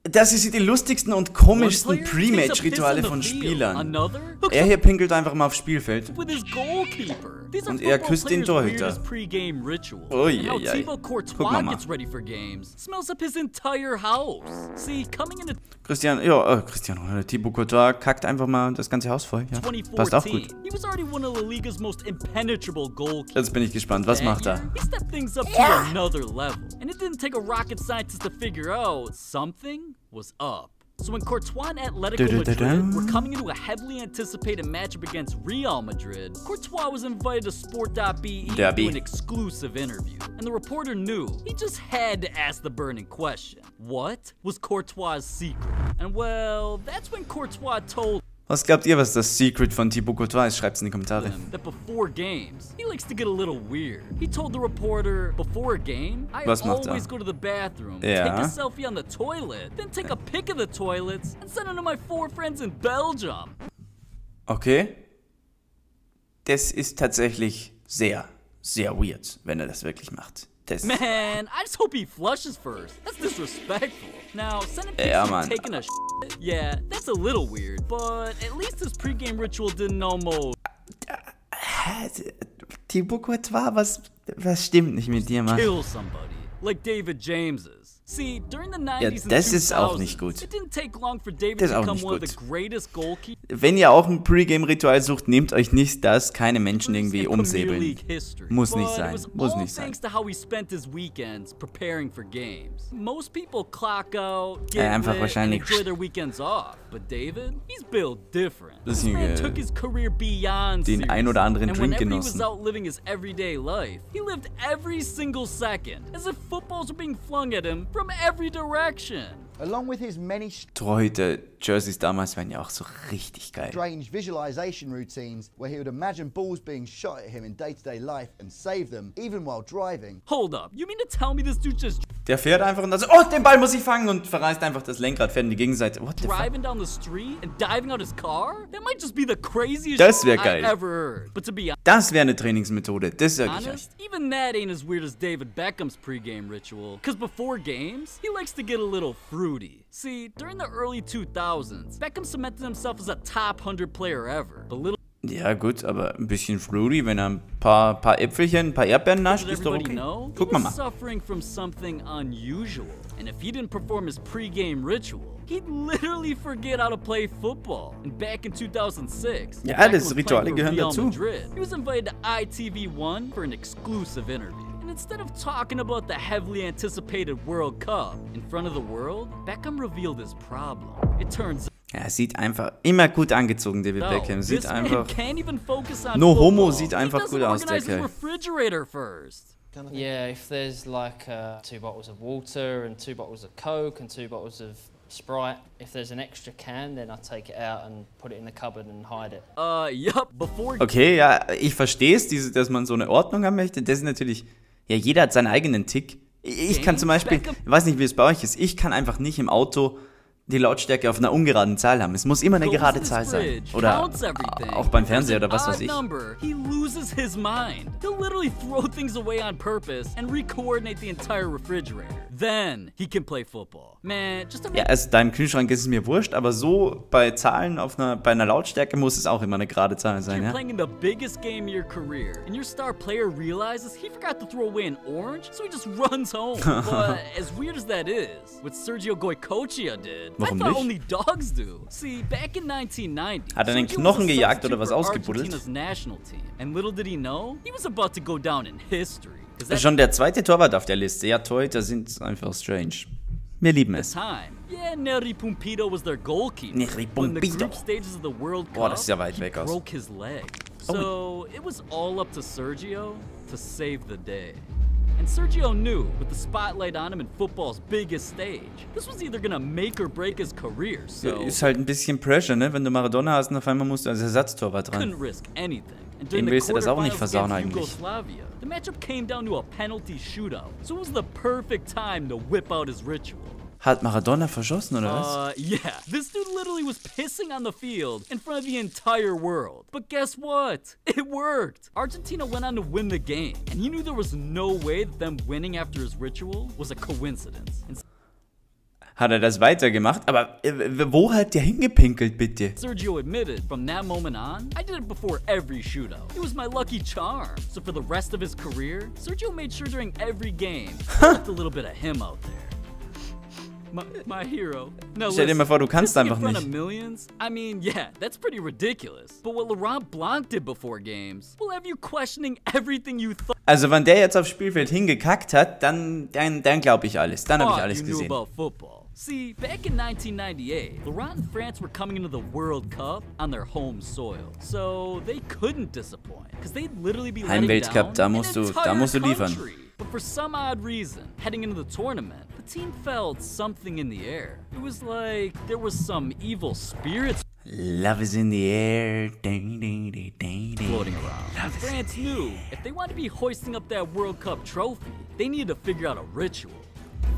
Das hier sind die lustigsten und komischsten Pre-Match-Rituale von Spielern. Er hier pinkelt einfach mal aufs Spielfeld. Und er küsst den Torhüter. Uiuiui. Guck mal. Cristiano, Thibaut Courtois kackt einfach mal das ganze Haus voll. Ja, passt auch gut. Jetzt bin ich gespannt, was macht er? Was up. So when Courtois and Atletico Madrid were coming into a heavily anticipated matchup against Real Madrid, Courtois was invited to Sport.be to do an exclusive interview. And the reporter knew he just had to ask the burning question. What was Courtois' secret? And well, that's when Courtois told Was glaubt ihr, was das Secret von Thibaut Courtois ist? Schreibt's in die Kommentare. That before games, he likes to get a little weird. He told the reporter, before a game, I always go to the bathroom, take a selfie on the toilet, then take a pic of the toilets and send it to my 4 friends in Belgium. Okay. Das ist tatsächlich sehr, sehr weird, wenn er das wirklich macht. Man, I just hope he flushes first. That's disrespectful. Now, sending pictures of taking a shit, yeah, that's a little weird. But at least his pre-game ritual didn't almost... Thibaut Courtois, was stimmt nicht mit dir, Mann? Kill somebody, like David James's. See, during the 90s ja, das ist auch nicht gut. It didn't take long for David to become one of the greatest goalkeepers. Wenn ihr auch ein Pre-Game-Ritual sucht, nehmt euch nicht das, keine Menschen irgendwie umsäbeln. Muss nicht sein, muss nicht sein. Einfach wahrscheinlich den ein oder anderen Drink genossen. From every direction. Along with his many Torhüter-Jerseys damals waren ja auch so richtig geil. Strange visualization routines where he would imagine balls being shot at him in day-to-day life and save them, even while driving. Hold up, you mean to tell me this dude just... Der fährt einfach und dann so, oh, den Ball muss ich fangen und verreißt einfach das Lenkrad, fährt in die Gegenseite. What the fuck? Driving down the street and diving out his car? That might just be the craziest shit I've ever heard. But to be honest, das wäre eine Trainingsmethode, das sag ich euch. Even that ain't as weird as David Beckham's pre-game ritual. Cause before games, he likes to get a little fruity. See, during the early 2000s, Beckham cemented himself as a top 100 player ever. But little ja gut, aber ein bisschen fruity, wenn er ein paar Äpfelchen, ein paar Erdbeeren nascht, ist doch okay. Guck mal. Suffering from something unusual. And if he didn't perform his pre-game ritual, he'd literally forget how to play football. And back in 2006, ja, das Rituale gehören dazu. He was invited to ITV1 for an exclusive interview. And instead of talking about the heavily anticipated World Cup in front of the world, Beckham revealed his problem. It turns er sieht einfach immer gut angezogen, David Beckham. Sieht einfach... No homo, sieht einfach gut aus, der Kerl. Yeah, if there's like 2 bottles of water and 2 bottles of Coke and 2 bottles of Sprite, if there's an extra can, then I take it out and put it in the cupboard and hide it. Okay, ja, ich verstehe es, dass man so eine Ordnung haben möchte. Das ist natürlich... Ja, jeder hat seinen eigenen Tick. Ich kann zum Beispiel... Ich weiß nicht, wie es bei euch ist. Ich kann einfach nicht im Auto die Lautstärke auf einer ungeraden Zahl haben. Es muss immer eine gerade Zahl sein. Oder auch beim Fernseher oder was weiß ich. Ja, also deinem Kühlschrank ist es mir wurscht, aber so bei Zahlen bei einer Lautstärke muss es auch immer eine gerade Zahl sein, ja? Playing the biggest game of your career and your star player realizes he forgot to throw away an orange, so he just runs home. But as weird as that is, what Sergio Goycochea did, warum I thought nicht? only dogs do. See, back in 1990, hat er den Knochen gejagt oder was ausgebuddelt? And little did he know, he was about to go down in history. Schon der zweite Torwart auf der Liste. Ja, Torhüter sind einfach strange. Wir lieben es. Yeah, Neri Pumpido was their goalkeeper. Neri Pumpido. Boah, das ist ja weit weg aus. Broke his leg. So it was all up to Sergio to save the day. And Sergio knew, with the spotlight on him in football's biggest stage, this was either gonna make or break his career, so... Ist halt ein bisschen Pressure, ne? Wenn du Maradona hast und auf einmal musst du als Ersatztorwart ran. Couldn't risk anything. And Dem willst du das auch nicht versauen eigentlich. The matchup came down to a penalty shootout, so it was the perfect time to whip out his ritual. Hat Maradona verschossen, oder was? Yeah. This dude literally was pissing on the field in front of the entire world. But guess what? It worked. Argentina went on to win the game, and he knew there was no way that them winning after his ritual was a coincidence. hat er das weitergemacht. Aber wo hat der hingepinkelt, bitte? Sergio admitted from that moment on, I did it before every shootout. It was my lucky charm. So for the rest of his career, Sergio made sure during every game, he left a little bit of him out there. My hero. Now Stell dir mal vor, du kannst einfach in front nicht. of millions? I mean, yeah, that's pretty ridiculous. But what Laurent Blanc did before games will have you questioning everything you thought. Also wenn der jetzt aufs Spielfeld hingekackt hat, dann glaube ich alles. Dann habe ich alles gesehen. See, back in 1998, Laurent and France were coming into the World Cup on their home soil. So they couldn't disappoint, because they'd literally be letting Heimweltcup, da down musst an du liefern. country. But for some odd reason, heading into the tournament, the team felt something in the air. It was like there was some evil spirits Love is in the air. Ding, ding, ding, ding, ding. floating around. And France knew if they wanted to be hoisting up that World Cup trophy, they needed to figure out a ritual.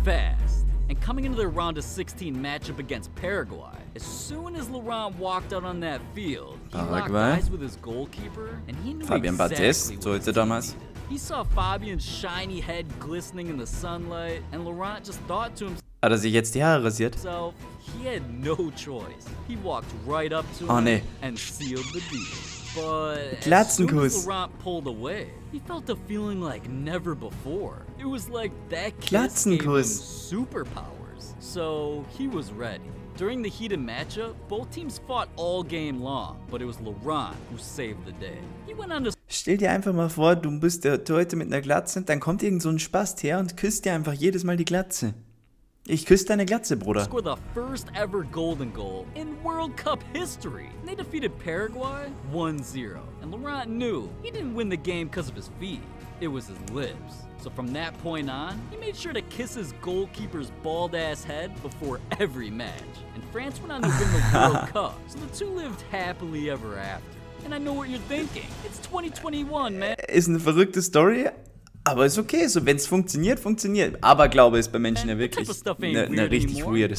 Fast. And coming into their round of 16 matchup against Paraguay, as soon as Laurent walked out on that field, he locked eyes with his goalkeeper, and he knew Fabian exactly what he damals. needed. He saw Fabian's shiny head glistening in the sunlight, and Laurent just thought to Hat er sich jetzt die Haare rasiert? himself, he had no choice. He walked right up to Oh, him nee. and sealed the deal. But as soon Glatzenkuss. as Laurent pulled away, he felt a feeling like never before. It was like that kiss gave him Glatzenkuss. superpowers. So he was ready. During the heated matchup, both teams fought all game long, but it was Laurent who saved the day. He went on to Stell dir einfach mal vor, du bist der Torhüter mit einer Glatze, dann kommt irgend so ein Spast her und küsst dir einfach jedes Mal die Glatze. Ich küsse deine Glatze, Bruder. score the first ever golden goal in World Cup history. They defeated Paraguay 1-0. And Laurent knew he didn't win the game because of his feet. It was his lips. So from that point on, he made sure to kiss his goalkeeper's bald-ass head before every match. And France went on to win the World Cup. So the two lived happily ever after. And I know what you're thinking. It's 2021, man. Ist eine verrückte Story, aber ist okay. So, wenn es funktioniert, funktioniert. Aberglaube ist bei Menschen ja wirklich eine richtig weirde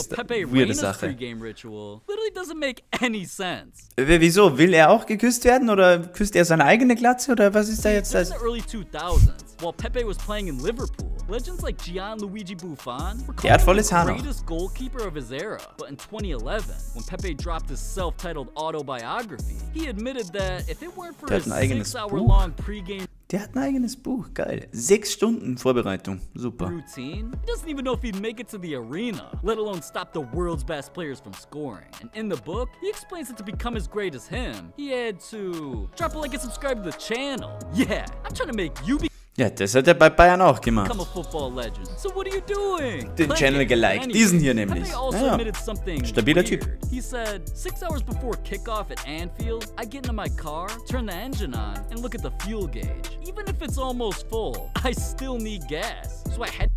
Sache. Pre-Game Ritual literally doesn't make any sense. Wieso? Will er auch geküsst werden oder küsst er seine eigene Glatze oder was ist da jetzt In das? the early 2000s, while Pepe was playing in Liverpool, legends like Gianluigi Buffon were Der hat called volles the Haar noch. greatest goalkeeper of his era. But in 2011, when Pepe dropped his self-titled autobiography, he admitted that if it weren't for Der his hat ein eigenes 6-hour-long pre-game Der hat ein eigenes Buch, geil. 6 Stunden Vorbereitung, super. routine, he doesn't even know if he'd make it to the arena, let alone stop the world's best players from scoring. And in the book, he explains that to become as great as him, he had to drop a like and subscribe to the channel. Yeah, I'm trying to make you Ja, das hat er bei Bayern auch gemacht. become a football legend. So what are you doing? Den Like Channel it. geliked. Anyway, Diesen hier nämlich. Pepe also Ja, ja. admitted something Stabiler weird. Typ. He said, 6 hours before kickoff at Anfield, I get into my car, turn the engine on, and look at the fuel gauge. Even if it's almost full, I still need gas. So I head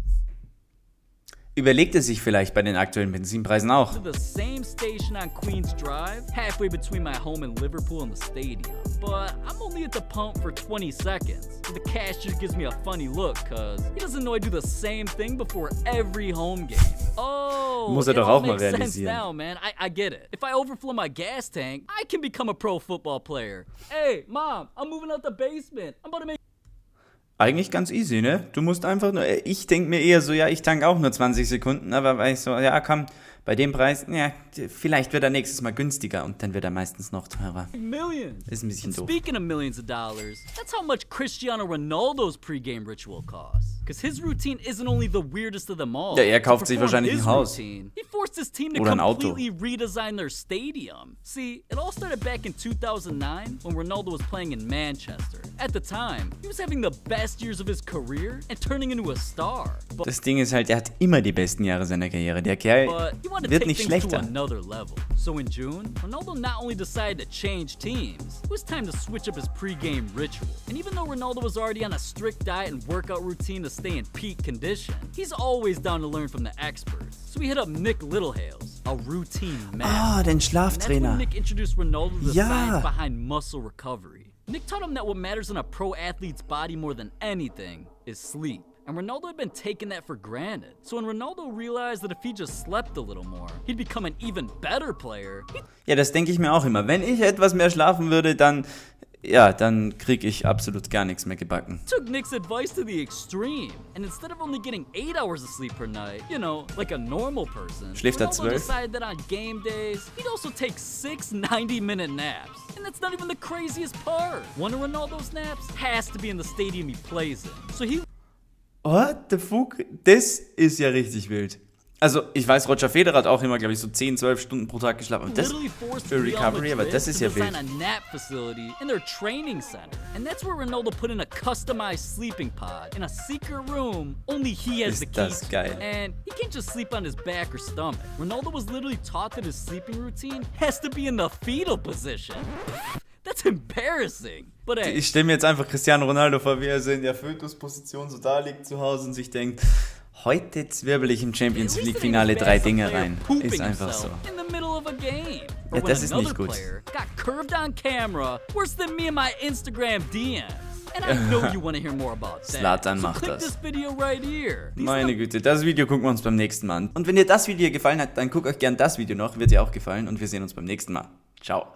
Überlegt er sich vielleicht bei den aktuellen Benzinpreisen auch. to the same station on Queens Drive, halfway between my home in Liverpool and the stadium. But I'm only at the pump for 20 seconds. So the cashier gives me a funny look, cause he doesn't know I do the same thing before every home game. Oh, Muss er it doch all auch mal makes sense realisieren. now, man. I get it. If I overflow my gas tank, I can become a pro football player. Hey, Mom, I'm moving out the basement. I'm about to make Eigentlich ganz easy, ne? Du musst einfach nur, ich denke mir eher so, ja, ich tank auch nur 20 Sekunden, aber weil ich so, ja komm, bei dem Preis, ja, vielleicht wird er nächstes Mal günstiger und dann wird er meistens noch teurer. millions. Ist ein bisschen doof. Speaking of millions of dollars, that's how much Cristiano Ronaldo's pre-game ritual costs. Because his routine isn't only the weirdest of them all. Ja, er kauft To sich perform wahrscheinlich ein his Haus. routine, he forced his team to Oder ein Auto. completely redesign their stadium. See, it all started back in 2009 when Ronaldo was playing in Manchester. At the time, he was having the best years of his career and turning into a star. Das Ding ist halt, er hat immer die besten Jahre seiner Karriere. Der Kerl But he wanted to wird take nicht things to schlechter. another level. So in June, Ronaldo not only decided to change teams, it was time to switch up his pre-game ritual. And even though Ronaldo was already on a strict diet and workout routine to stay in peak condition, he's always down to learn from the experts. So he hit up Nick Littlehales, a routine master. Ah, den And that's when Schlaftrainer. Nick introduced Ronaldo to the Ja. science behind muscle recovery. Nick taught him that what matters in a pro athlete's body more than anything is sleep. And Ronaldo had been taking that for granted. So when Ronaldo realized that if he just slept a little more, he'd become an even better player, Ja, das denke ich mir auch immer. Wenn ich etwas mehr schlafen würde, dann ja, dann kriege ich absolut gar nichts mehr gebacken. Took Nick's advice to the extreme, and instead of only getting 8 hours of sleep per night, you know, like a normal person, schläft er Ronaldo 12? decided that on game days, he'd also take 6 90-minute naps. And that's not even the craziest part. One of Ronaldo's naps has to be in the stadium he plays in. So he... What the fuck? Das ist ja richtig wild. Also, ich weiß, Roger Federer hat auch immer, glaube ich, so 10, 12 Stunden pro Tag geschlafen. Und das für Recovery, aber das ist ja wild. Ist das geil. And he can't just sleep on his back or stomach. Ronaldo was literally taught that his sleeping routine has to be in the fetal position. That's embarrassing. But hey, ich stelle mir jetzt einfach Cristiano Ronaldo vor, wie er so in der Fötusposition so da liegt zu Hause und sich denkt, heute zwirbel ich im Champions League Finale 3 Dinge rein. Ist einfach so. Ja, das ist nicht gut. Zlatan macht das. Meine Güte, das Video gucken wir uns beim nächsten Mal an. Und wenn dir das Video gefallen hat, dann guckt euch gern das Video noch, wird dir auch gefallen und wir sehen uns beim nächsten Mal. Ciao.